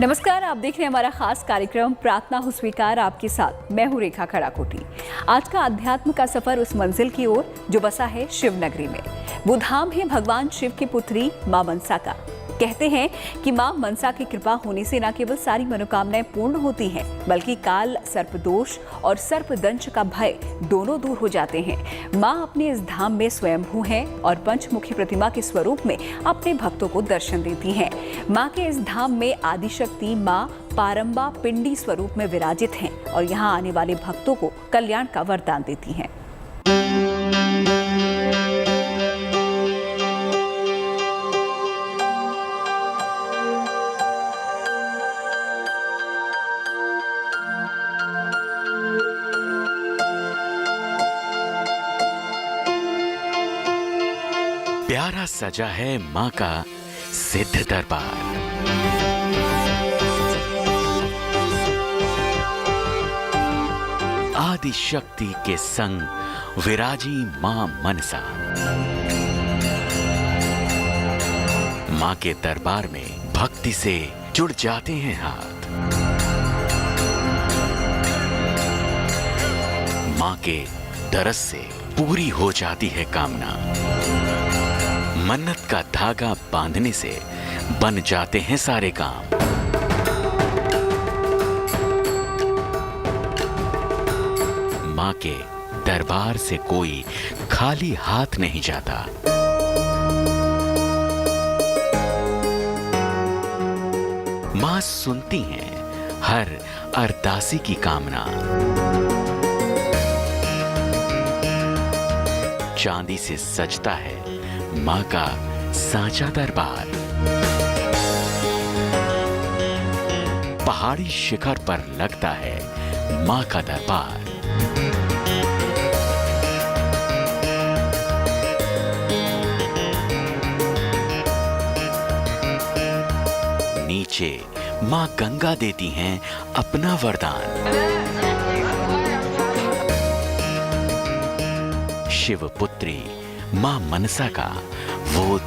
नमस्कार, आप देख रहे हैं हमारा खास कार्यक्रम प्रार्थना हो स्वीकार। आपके साथ मैं हूं रेखा खड़ाकोटी। आज का अध्यात्म का सफर उस मंजिल की ओर जो बसा है शिव नगरी में। वो धाम है भगवान शिव की पुत्री मां मनसा का। कहते हैं कि मां मनसा की कृपा होने से न केवल सारी मनोकामनाएं पूर्ण होती हैं, बल्कि काल, सर्पदोष और सर्पदंश का भय दोनों दूर हो जाते हैं। मां अपने इस धाम में स्वयंभू हैं और पंचमुखी प्रतिमा के स्वरूप में अपने भक्तों को दर्शन देती हैं। मां के इस धाम में आदिशक्ति मां पारंबा पिंडी स्वरूप में विराजित हैं और यहाँ आने वाले भक्तों को कल्याण का वरदान देती हैं। प्यारा सजा है मां का सिद्ध दरबार। आदि शक्ति के संग विराजी मां मनसा। मां के दरबार में भक्ति से जुड़ जाते हैं हाथ। मां के दरस से पूरी हो जाती है कामना। मन्नत का धागा बांधने से बन जाते हैं सारे काम। मां के दरबार से कोई खाली हाथ नहीं जाता। मां सुनती हैं हर अरदासी की कामना। चांदी से सजता है मां का सांचा दरबार। पहाड़ी शिखर पर लगता है मां का दरबार। नीचे मां गंगा देती हैं अपना वरदान। शिव पुत्री मां मनसा का वो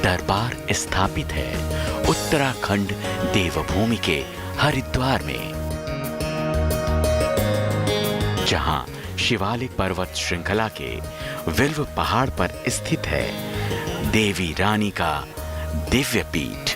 दरबार स्थापित है उत्तराखंड देवभूमि के हरिद्वार में, जहां शिवालिक पर्वत श्रृंखला के विल्व पहाड़ पर स्थित है देवी रानी का दिव्य पीठ।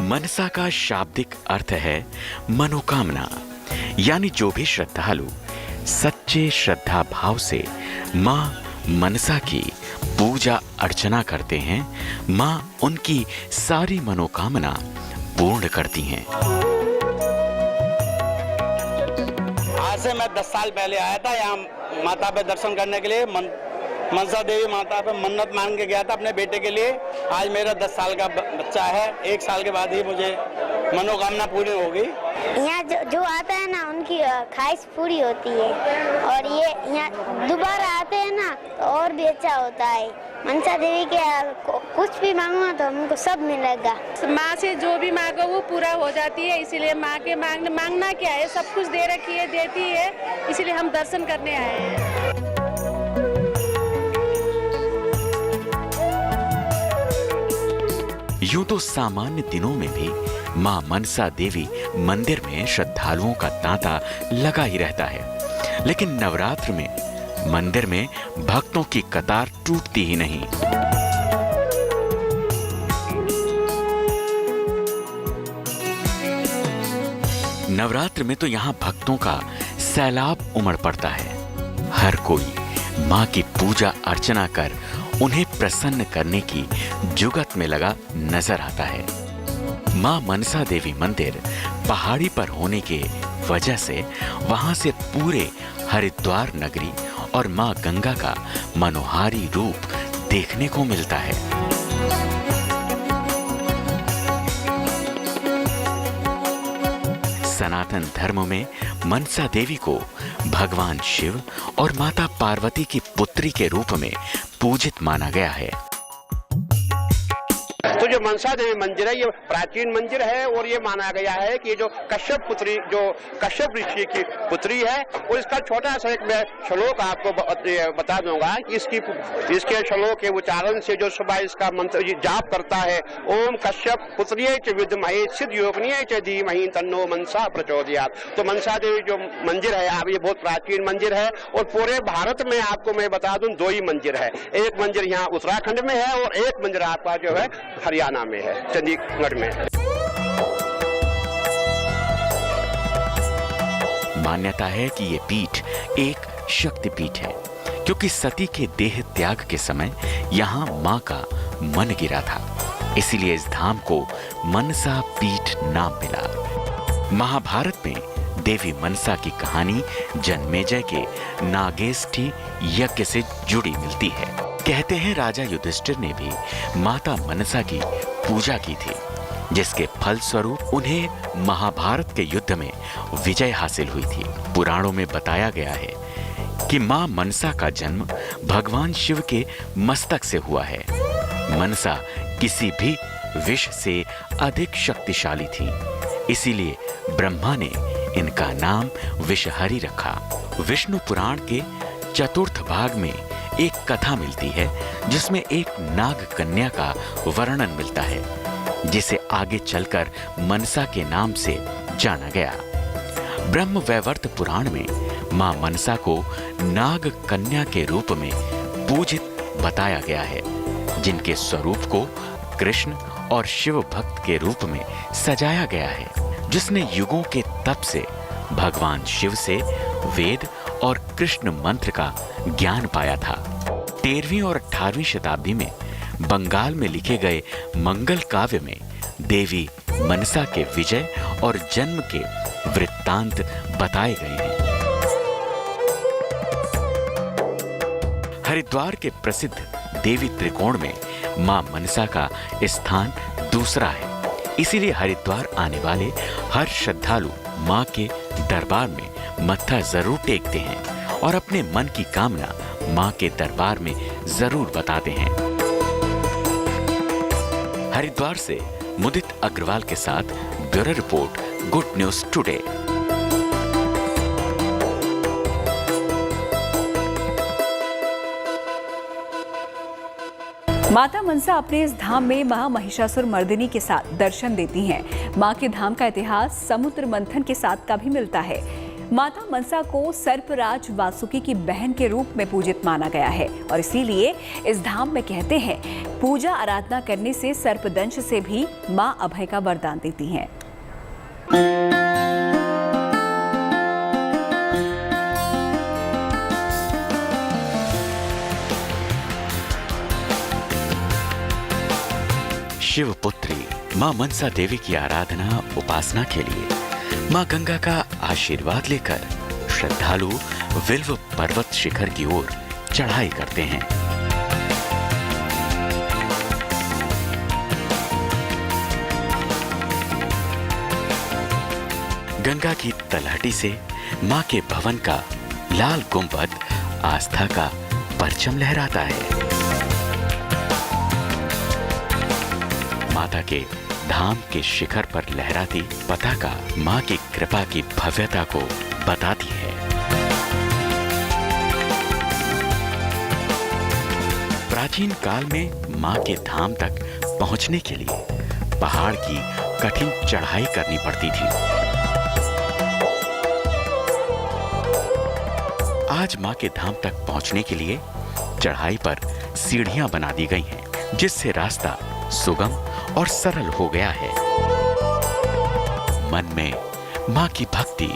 मनसा का शाब्दिक अर्थ है मनोकामना, यानी जो भी श्रद्धालु सच्चे श्रद्धा भाव से मां मनसा की पूजा अर्चना करते हैं, मां उनकी सारी मनोकामना पूर्ण करती हैं। आज से मैं 10 साल पहले आया था यहाँ माता पे दर्शन करने के लिए। मनसा देवी माता पे मन्नत मांग के गया था अपने बेटे के लिए। आज मेरा 10 साल का बच्चा है। 1 साल के बाद ही मुझे मनोकामना पूरी होगी। यहाँ जो आता है ना उनकी ख्वाहिश पूरी होती है, और ये यहाँ दोबारा आते हैं ना तो और भी अच्छा होता है। मनसा देवी के कुछ भी मांगो तो हमको सब मिलेगा। माँ से जो भी मांगो वो पूरा हो जाती है, इसीलिए माँ के मांगना क्या है, सब कुछ दे रखी है, देती है, इसीलिए हम दर्शन करने आए हैं। यूं तो सामान्य दिनों में भी मां मनसा देवी मंदिर में श्रद्धालुओं का तांता लगा ही रहता है, लेकिन नवरात्र में मंदिर में भक्तों की कतार टूटती ही नहीं। नवरात्र में तो यहाँ भक्तों का सैलाब उमड़ पड़ता है। हर कोई मां की पूजा अर्चना कर उन्हें प्रसन्न करने की जुगत में लगा नजर आता है। मां मनसा देवी मंदिर पहाड़ी पर होने के वजह से वहां से पूरे हरिद्वार नगरी और मां गंगा का मनोहारी रूप देखने को मिलता है। सनातन धर्म में मनसा देवी को भगवान शिव और माता पार्वती की पुत्री के रूप में पूजित माना गया है। तो जो मनसा देवी मंदिर है ये प्राचीन मंदिर है और ये माना गया है कि जो कश्यप ऋषि की पुत्री है। और इसका छोटा सा एक मैं श्लोक आपको बता दूंगा कि इसके श्लोक के उच्चारण से जो सुबह इसका मंत्र जाप करता है, ओम कश्यप पुत्रिये च विद्महे सिद्ध योगिनिये च धीमहि तन्नो मनसा प्रचोदयात्। तो मनसा देवी जो मंदिर है आप, ये बहुत प्राचीन मंदिर है और पूरे भारत में आपको मैं बता दूं 2 ही मंदिर है। एक मंदिर यहाँ उत्तराखंड में है और एक मंदिर आपका जो है हरियाणा में है, चंडीगढ़ में। मान्यता है कि ये पीठ एक शक्ति पीठ है, क्योंकि सती के देह त्याग के समय यहाँ माँ का मन गिरा था, इसीलिए इस धाम को मनसा पीठ नाम मिला। महाभारत में देवी मनसा की कहानी जन्मेजय के नागेष्ठी यज्ञ से जुड़ी मिलती है। कहते हैं राजा युधिष्ठिर ने भी माता मनसा की पूजा की थी, जिसके फल स्वरूप उन्हें महाभारत के युद्ध में विजय हासिल हुई थी। पुराणों में बताया गया है कि मां मनसा का जन्म भगवान शिव के मस्तक से हुआ है। मनसा किसी भी विष से अधिक शक्तिशाली थी, इसीलिए ब्रह्मा ने इनका नाम विषहरी रखा। विष्णु पुराण के चतुर्थ भाग में एक कथा मिलती है, जिसमें एक नाग कन्या का वर्णन मिलता है, जिसे आगे चलकर मनसा के नाम से जाना गया। ब्रह्म वैवर्त पुराण में मां मनसा को नाग कन्या के रूप में पूजित बताया गया है, जिनके स्वरूप को कृष्ण और शिव भक्त के रूप में सजाया गया है, जिसने युगों के तप से भगवान शिव से वेद और कृष्ण मंत्र का ज्ञान पाया था। 13वीं और 18वीं शताब्दी में बंगाल में लिखे गए मंगल काव्य में देवी मनसा के विजय और जन्म के वृत्तांत बताए गए हैं। हरिद्वार के प्रसिद्ध देवी त्रिकोण में मां मनसा का स्थान दूसरा है, इसीलिए हरिद्वार आने वाले हर श्रद्धालु मां के दरबार में मत्था जरूर टेकते हैं और अपने मन की कामना मां के दरबार में जरूर बताते हैं। हरिद्वार से मुदित अग्रवाल के साथ bureau report, good news today. माता मनसा अपने इस धाम में महामहिषासुर मर्दिनी के साथ दर्शन देती हैं। मां के धाम का इतिहास समुद्र मंथन के साथ का भी मिलता है। माता मनसा को सर्पराज वासुकी की बहन के रूप में पूजित माना गया है और इसीलिए इस धाम में कहते हैं पूजा आराधना करने से सर्पदंश से भी मां अभय का वरदान देती हैं। शिवपुत्री मां मनसा देवी की आराधना उपासना के लिए मां गंगा का आशीर्वाद लेकर श्रद्धालु विल्व पर्वत शिखर की ओर चढ़ाई करते हैं। गंगा की तलहटी से मां के भवन का लाल गुंबद आस्था का परचम लहराता है। माता के धाम के शिखर पर लहराती पताका मां की कृपा की भव्यता को बताती है। प्राचीन काल में मां के धाम तक पहुंचने के लिए पहाड़ की कठिन चढ़ाई करनी पड़ती थी। आज मां के धाम तक पहुंचने के लिए चढ़ाई पर सीढ़ियां बना दी गई हैं, जिससे रास्ता सुगम और सरल हो गया है। मन में मां की भक्ति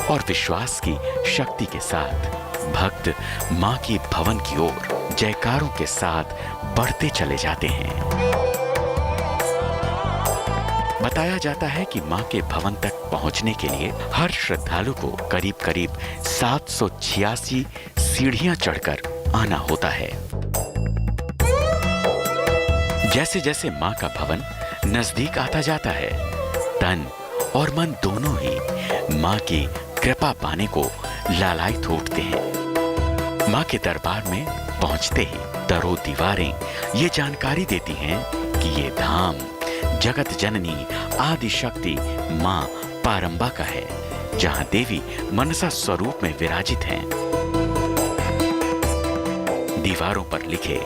और विश्वास की शक्ति के साथ भक्त मां की भवन की ओर जयकारों के साथ बढ़ते चले जाते हैं। बताया जाता है कि मां के भवन तक पहुंचने के लिए हर श्रद्धालु को करीब करीब 786 सीढ़ियां चढ़कर आना होता है। जैसे जैसे मां का भवन नजदीक आता जाता है, तन और मन दोनों ही मां की कृपा पाने को लालायित उठते हैं। मां के दरबार में पहुंचते ही दरों दीवारें ये जानकारी देती हैं क्योंकि ये धाम जगत जननी आदि शक्ति मां पारंबा का है, जहां देवी मनसा स्वरूप में विराजित हैं। दीवारों पर लिखे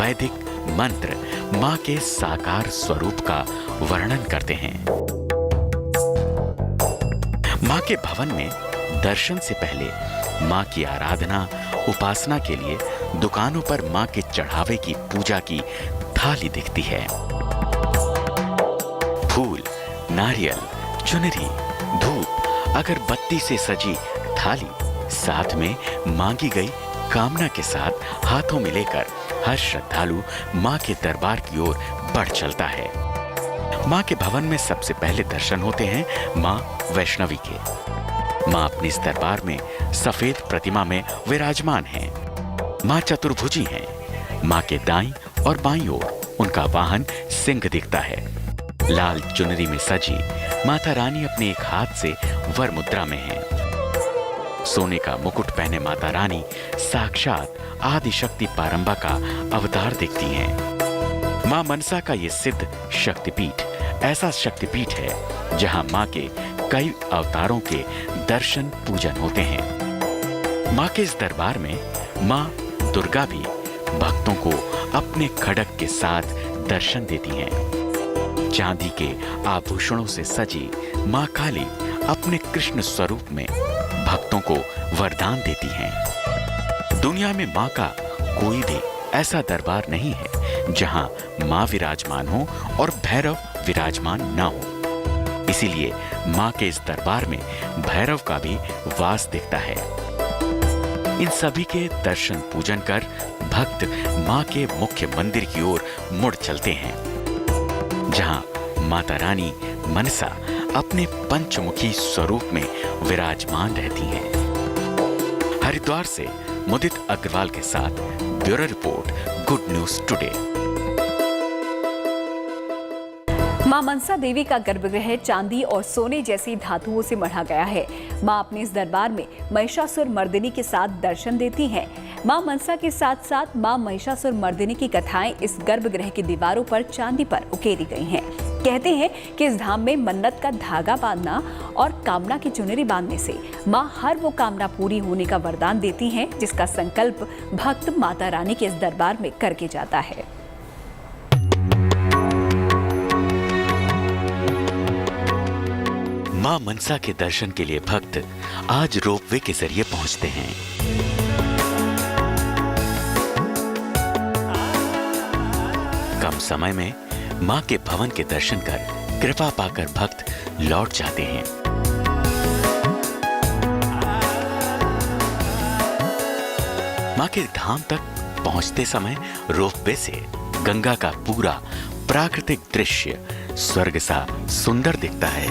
वैदिक मंत्र मां के साकार स्वरूप का वर्णन करते हैं। मां के भवन में दर्शन से पहले मां की आराधना उपासना के लिए दुकानों पर मां के चढ़ावे की पूजा की थाली दिखती है। फूल, नारियल, चुनरी, धूप, अगरबत्ती से सजी थाली साथ में मांगी गई कामना के साथ हाथों में लेकर हर श्रद्धालु मां के दरबार की ओर बढ़ चलता है। मां के भवन में सबसे पहले दर्शन होते हैं मां वैष्णवी के। मां अपने इस दरबार में सफेद प्रतिमा में विराजमान हैं। मां चतुर्भुजी हैं। मां के दाईं और बाईं ओर उनका वाहन सिंह दिखता है। लाल चुनरी में सजी माता रानी अपने एक हाथ से वर मुद्रा में है। सोने का मुकुट पहने माता रानी साक्षात आदि शक्ति पारंबा का अवतार दिखती हैं। मां मनसा का ये सिद्ध शक्तिपीठ ऐसा शक्तिपीठ है जहां मां के कई अवतारों के दर्शन पूजन होते हैं। मां के इस दरबार में मां दुर्गा भी भक्तों को अपने खड्ग के साथ दर्शन देती हैं। चांदी के आभूषणों से सजी मां काली अपने कृष्ण स्वरूप में भक्तों को वरदान देती हैं। दुनिया में मां का कोई भी ऐसा दरबार नहीं है जहां मां विराजमान हो और भैरव विराजमान न हो। इसीलिए मां के इस दरबार में भैरव का भी वास दिखता है। इन सभी के दर्शन पूजन कर भक्त मां के मुख्य मंदिर की ओर मुड़ चलते हैं, जहां माता रानी मनसा अपने पंचमुखी स्वरूप में विराजमान रहती हैं। हरिद्वार से मुदित अग्रवाल के साथ bureau report, good news today. मां मनसा देवी का गर्भगृह चांदी और सोने जैसी धातुओं से मढ़ा गया है। मां अपने इस दरबार में महिषासुर मर्दिनी के साथ दर्शन देती हैं। मां मनसा के साथ साथ मां महिषासुर मर्दिनी की कथाएं इस गर्भगृह की दीवारों पर चांदी पर उकेरी गई हैं। कहते हैं कि इस धाम में मन्नत का धागा बांधना और कामना की चुनरी बांधने से मां हर वो कामना पूरी होने का वरदान देती हैं जिसका संकल्प भक्त माता रानी के इस दरबार में करके जाता है। मां मनसा के दर्शन के लिए भक्त आज रोपवे के जरिए पहुंचते हैं। कम समय में मां के भवन के दर्शन कर कृपा पाकर भक्त लौट जाते हैं। मां के धाम तक पहुंचते समय रोपवे से गंगा का पूरा प्राकृतिक दृश्य स्वर्ग सा सुंदर दिखता है।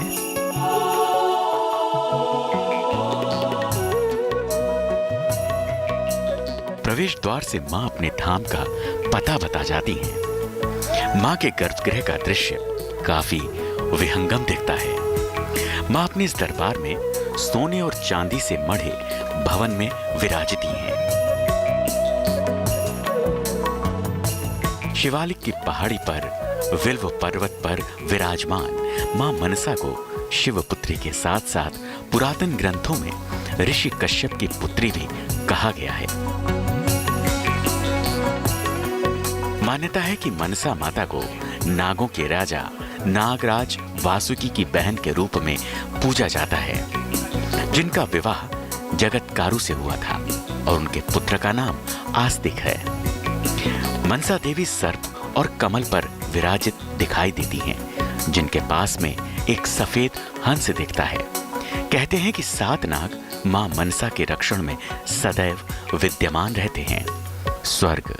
प्रवेश द्वार से मां अपने धाम का पता बता जाती हैं। मां के गर्भगृह का दृश्य काफी विहंगम दिखता है। मां अपने इस दरबार में सोने और चांदी से मढ़े भवन में विराजती हैं। शिवालिक की पहाड़ी पर विल्व पर्वत पर विराजमान मां मनसा को शिवपुत्री के साथ साथ पुरातन ग्रंथों में ऋषि कश्यप की पुत्री भी कहा गया है। मान्यता है कि मनसा माता को नागों के राजा नागराज वासुकी की बहन के रूप में पूजा जाता है, जिनका विवाह जगतकारु से हुआ था और उनके पुत्र का नाम आस्तिक है। मनसा देवी सर्प और कमल पर विराजित दिखाई देती हैं, जिनके पास में एक सफेद हंस दिखता है। कहते हैं कि 7 नाग मां मनसा के रक्षण में सदैव विद्यमान रहते हैं। स्वर्ग,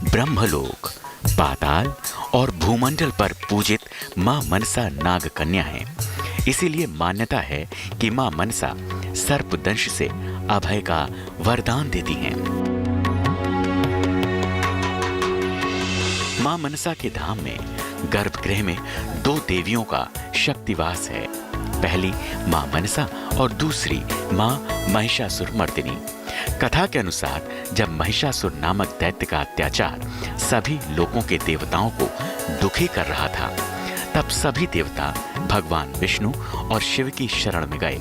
ब्रह्मलोक, पाताल और भूमंडल पर पूजित मां मनसा नाग कन्या है। इसीलिए मान्यता है कि मां मनसा सर्पदंश से अभय का वरदान देती हैं। मां मनसा के धाम में गर्भगृह में 2 देवियों का शक्तिवास है। पहली मां मनसा और दूसरी मां महिषासुर मर्दिनी। कथा के अनुसार जब महिषासुर नामक दैत्य का अत्याचार सभी लोगों के देवताओं को दुखी कर रहा था, तब सभी देवता भगवान विष्णु और शिव की शरण में गए।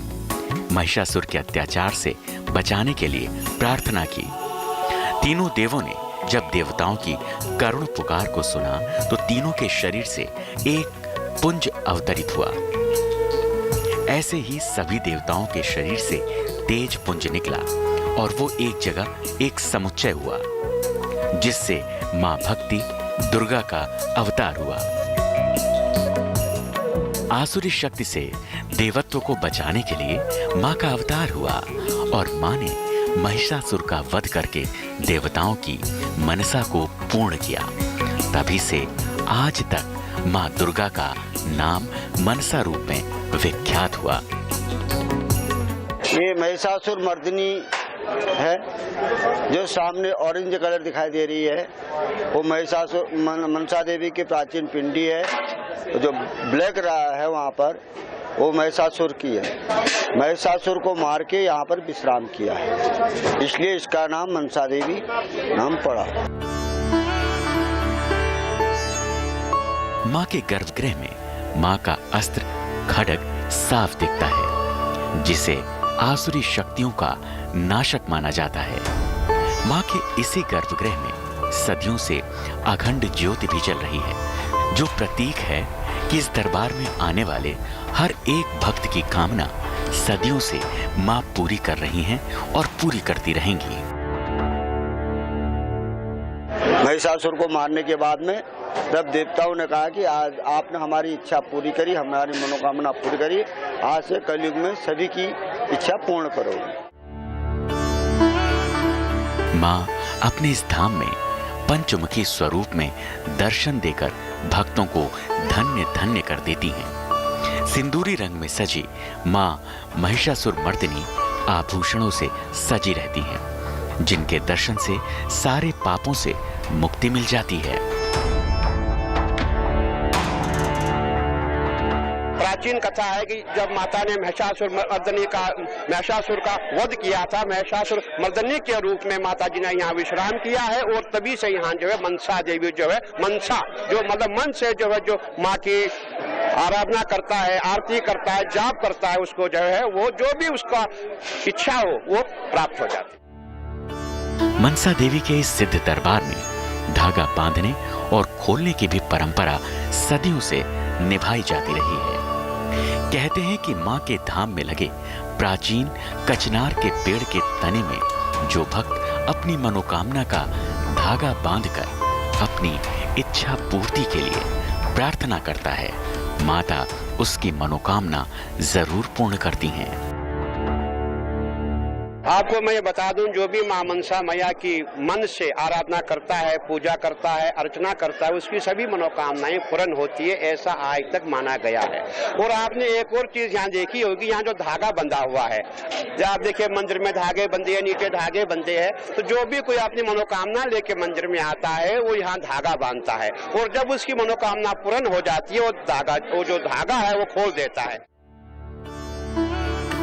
महिषासुर के अत्याचार से बचाने के लिए प्रार्थना की। तीनों देवों ने जब देवताओं की करुण पुकार को सुना तो तीनों के शरीर से एक पुंज अवतरित हुआ। ऐसे ही सभी देवताओं के शरीर से तेज पुंज निकला और वो एक जगह एक समुच्चय हुआ, जिससे मां भक्ति दुर्गा का अवतार हुआ। आसुरी शक्ति से देवत्व को बचाने के लिए मां का अवतार हुआ और मां ने महिषासुर का वध करके देवताओं की मनसा को पूर्ण किया। तभी से आज तक मां दुर्गा का नाम मनसा रूप में विख्यात हुआ। ये महिषासुर मर्दिनी है जो सामने ऑरेंज कलर दिखाई दे रही है, वो महिषासुर मनसा देवी की प्राचीन पिंडी है। तो जो ब्लैक रहा है वहाँ पर वो महिषासुर की है। महिषासुर को मार के यहाँ पर विश्राम किया है, इसलिए इसका नाम मनसा देवी नाम पड़ा। मां के गर्भगृह में मां का अस्त्र खड्ग साफ दिखता है, जिसे आसुरी शक्तियों का नाशक माना जाता है। मां के इसी गर्भगृह में सदियों से अखंड ज्योति भी जल रही है, जो प्रतीक है कि इस दरबार में आने वाले हर एक भक्त की कामना सदियों से मां पूरी कर रही हैं और पूरी करती रहेंगी। महिषासुर को मारने के बाद में जब देवताओं ने कहा कि आज आपने हमारी इच्छा पूरी करी, हमारी मनोकामना पूरी करी, आज से कलयुग में सभी की इच्छा पूर्ण करोगे। मां अपने इस धाम में पंचमुखी स्वरूप में दर्शन देकर भक्तों को धन्य धन्य कर देती हैं। सिंदूरी रंग में सजी मां महिषासुर मर्दिनी आभूषणों से सजी रहती हैं, जिनके दर्शन से सारे पापों से मुक्ति मिल जाती है। प्राचीन कथा है कि जब माता ने महिषासुर का वध किया था, महिषासुर मर्दनी के रूप में माता जी ने यहाँ विश्राम किया है और तभी से यहाँ जो है मनसा देवी जो है, मनसा जो मतलब मन से जो है जो माँ की आराधना करता है, आरती करता है, जाप करता है, उसको जो है वो जो भी उसका इच्छा हो वो प्राप्त हो जाती है। मनसा देवी के इस सिद्ध दरबार में धागा बांधने और खोलने की भी परंपरा सदियों से निभाई जाती रही है। कहते हैं कि मां के धाम में लगे प्राचीन कचनार के पेड़ के तने में जो भक्त अपनी मनोकामना का धागा बांधकर अपनी इच्छा पूर्ति के लिए प्रार्थना करता है, माता उसकी मनोकामना जरूर पूर्ण करती हैं। आपको मैं ये बता दूं, जो भी मां मनसा मैया की मन से आराधना करता है, पूजा करता है, अर्चना करता है, उसकी सभी मनोकामनाएं पूर्ण होती है, ऐसा आज तक माना गया है। और आपने एक और चीज यहाँ देखी होगी, यहाँ जो धागा बंधा हुआ है, जब आप देखिए मंदिर में धागे बंधे हैं, नीचे धागे बंधे हैं, तो जो भी कोई अपनी मनोकामना लेके मंदिर में आता है वो यहाँ धागा बांधता है और जब उसकी मनोकामना पूर्ण हो जाती है वो जो धागा है वो खोल देता है।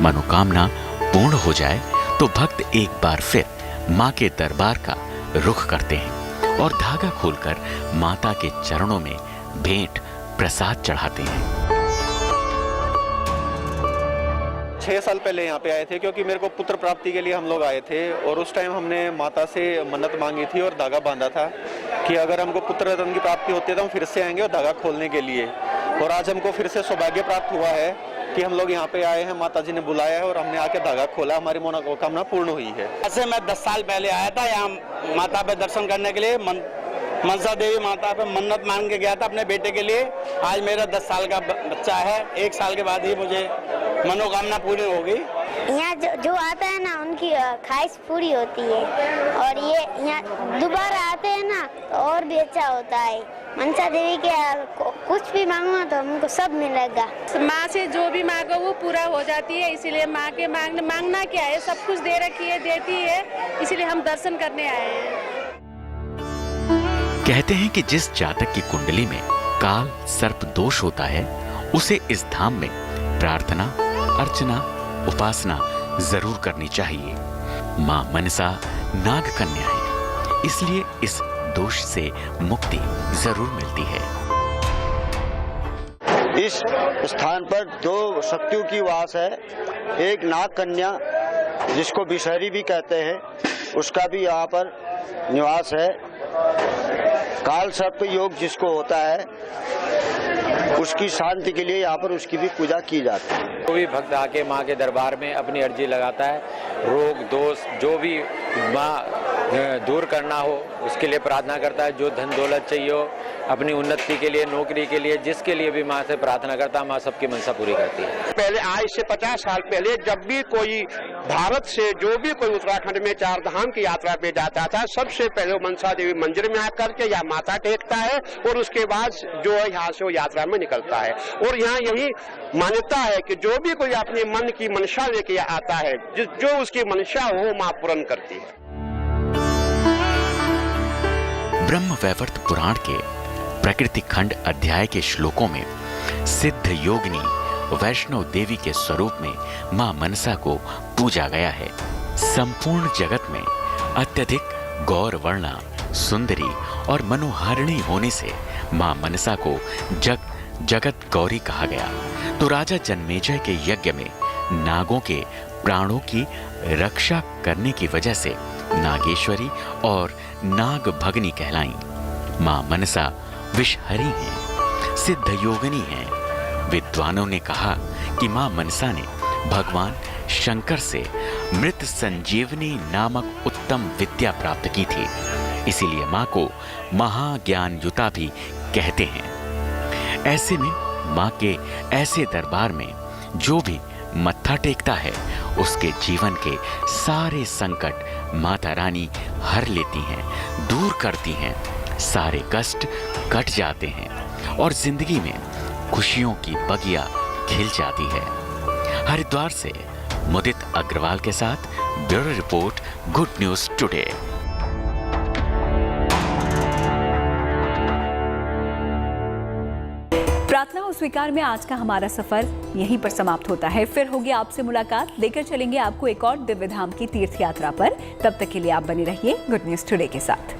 मनोकामना पूर्ण हो जाए तो भक्त एक बार फिर मां के दरबार का रुख करते हैं और धागा खोलकर माता के चरणों में भेंट प्रसाद चढ़ाते हैं। 6 साल पहले यहाँ पे आए थे, क्योंकि मेरे को पुत्र प्राप्ति के लिए हम लोग आए थे और उस टाइम हमने माता से मन्नत मांगी थी और धागा बांधा था कि अगर हमको पुत्र रत्न की प्राप्ति होती है तो हम फिर से आएंगे और धागा खोलने के लिए। और आज हमको फिर से सौभाग्य प्राप्त हुआ है कि हम लोग यहाँ पे आए हैं, माता जी ने बुलाया है और हमने आके धागा खोला, हमारी मनोकामना पूर्ण हुई है। ऐसे मैं 10 साल पहले आया था यहाँ माता पे दर्शन करने के लिए, मनसा देवी माता पे मन्नत मांग के गया था अपने बेटे के लिए। आज मेरा 10 साल का बच्चा है, 1 साल के बाद ही मुझे मनोकामना पूरी हो गई। यहाँ जो आता है ना उनकी ख्वाहिश पूरी होती है और ये यहाँ दोबारा आते हैं ना तो और भी अच्छा होता है। मनसा देवी के कुछ भी मांगो तो हमको सब मिलेगा। माँ से जो भी मांगो वो पूरा हो जाती है, इसीलिए माँ के मांगना क्या है, सब कुछ दे रखी है, देती है, इसीलिए हम दर्शन करने आए हैं। कहते हैं कि जिस जातक की कुंडली में काल सर्प दोष होता है उसे इस धाम में प्रार्थना, अर्चना, उपासना जरूर करनी चाहिए। मां मनसा नाग कन्या है, इसलिए इस दोष से मुक्ति जरूर मिलती है। इस स्थान पर 2 शक्तियों की वास है। एक नाग कन्या जिसको बिशहरी भी कहते हैं, उसका भी यहाँ पर निवास है। काल सर्प योग जिसको होता है, उसकी शांति के लिए यहाँ पर उसकी भी पूजा की जाती है। कोई भक्त आके माँ के दरबार में अपनी अर्जी लगाता है, रोग दोष जो भी माँ दूर करना हो उसके लिए प्रार्थना करता है। जो धन दौलत चाहिए हो, अपनी उन्नति के लिए, नौकरी के लिए, जिसके लिए भी माँ से प्रार्थना करता है, माँ सबकी मनसा पूरी करती है। पहले आज से 50 साल पहले जब भी कोई भारत से जो भी कोई उत्तराखंड में 4 धाम की यात्रा पे जाता था, सबसे पहले वो मनसा देवी मंदिर में आकर के या माथा टेकता है और उसके बाद जो है यहाँ से वो यात्रा में निकलता है। और यहाँ यही मान्यता है कि जो भी कोई अपने मन की मंशा लेके आता है, जो उसकी मंशा हो माँ पूर्ण करती है। ब्रह्म वैवर्त पुराण के प्रकृति खंड अध्याय के श्लोकों में सिद्ध योगिनी वैष्णव देवी के स्वरूप में मां मनसा को पूजा गया है। संपूर्ण जगत में अत्यधिक गौर वर्णा, सुंदरी और मनोहारिणी होने से मां मनसा को जगत गौरी कहा गया। तो राजा जन्मेजय के यज्ञ में नागों के प्राणों की रक्षा करने की वजह से नागेश्वरी और नाग भगनी कहलाई। मां मनसा विषहरी हैं, सिद्ध योगिनी हैं। विद्वानों ने कहा कि मां मनसा ने भगवान शंकर से मृत संजीवनी नामक उत्तम विद्या प्राप्त की थी, इसीलिए मां को महाज्ञान युता भी कहते हैं। ऐसे में मां के ऐसे दरबार में जो भी मत्था टेकता है, उसके जीवन के सारे संकट माता रानी हर लेती हैं, दूर करती हैं, सारे कष्ट कट जाते हैं और जिंदगी में खुशियों की बगिया खिल जाती है। हरिद्वार से मुदित अग्रवाल के साथ bureau report, good news today. प्रार्थना और स्वीकार में आज का हमारा सफर यहीं पर समाप्त होता है। फिर होगी आपसे मुलाकात, लेकर चलेंगे आपको एक और दिव्य धाम की तीर्थ यात्रा पर। तब तक के लिए आप बने रहिए गुड न्यूज टुडे के साथ।